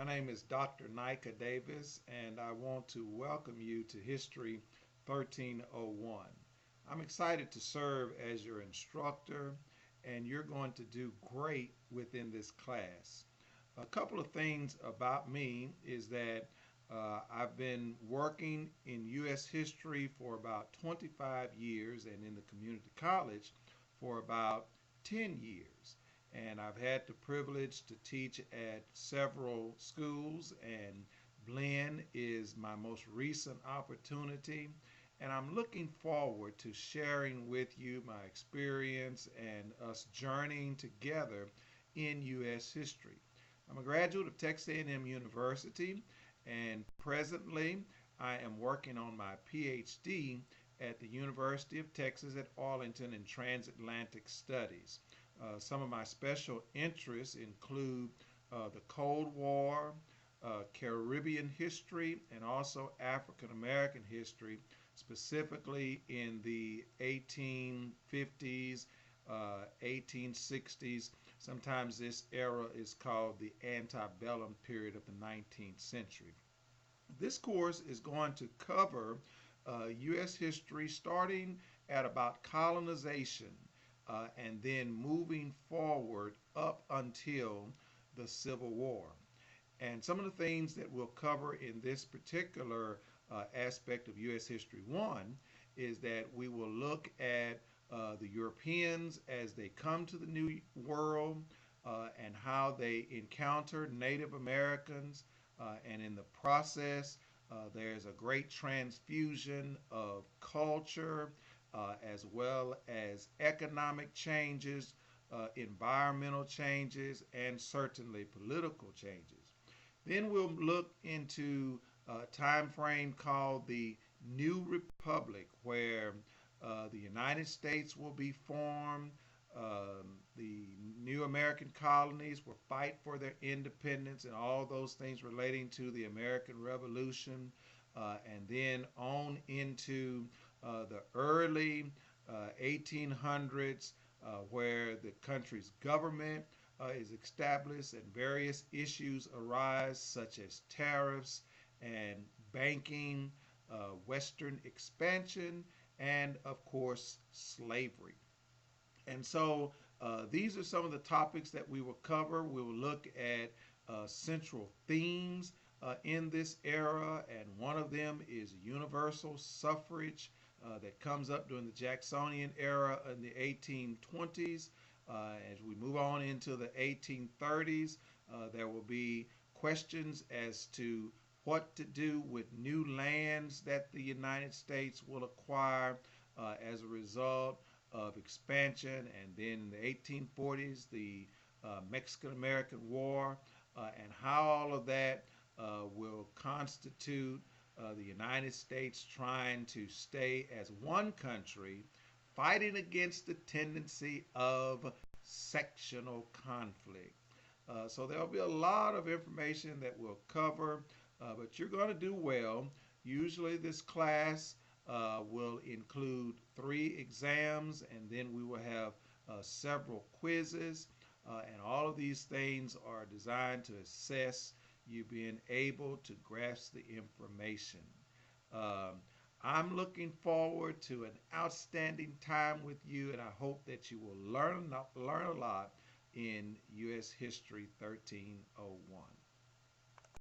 My name is Dr. Nika Davis, and I want to welcome you to History 1301. I'm excited to serve as your instructor, and you're going to do great within this class. A couple of things about me is that I've been working in U.S. history for about 25 years and in the community college for about 10 years. And I've had the privilege to teach at several schools, and Blinn is my most recent opportunity. And I'm looking forward to sharing with you my experience and us journeying together in U.S. history. I'm a graduate of Texas A&M University, and presently I am working on my PhD at the University of Texas at Arlington in Transatlantic Studies. Some of my special interests include the Cold War, Caribbean history, and also African American history, specifically in the 1850s, 1860s. Sometimes this era is called the antebellum period of the 19th century. This course is going to cover U.S. history starting at about colonization and then moving forward up until the Civil War. And some of the things that we'll cover in this particular aspect of U.S. History 1 is that we will look at the Europeans as they come to the New World and how they encountered Native Americans. And in the process, there's a great transfusion of culture as well as economic changes, environmental changes, and certainly political changes. Then we'll look into a time frame called the New Republic, where the United States will be formed. The new American colonies will fight for their independence and all those things relating to the American Revolution, and then on into the early 1800s, where the country's government is established and various issues arise, such as tariffs and banking, Western expansion, and of course, slavery. And so these are some of the topics that we will cover. We will look at central themes in this era, and one of them is universal suffrage that comes up during the Jacksonian era in the 1820s. As we move on into the 1830s, there will be questions as to what to do with new lands that the United States will acquire as a result of expansion. And then in the 1840s, the Mexican-American War, and how all of that will constitute the United States trying to stay as one country, fighting against the tendency of sectional conflict. So there'll be a lot of information that we'll cover, but you're going to do well. Usually this class will include 3 exams, and then we will have several quizzes, and all of these things are designed to assess you being able to grasp the information. I'm looking forward to an outstanding time with you, and I hope that you will learn a lot in U.S. History 1301.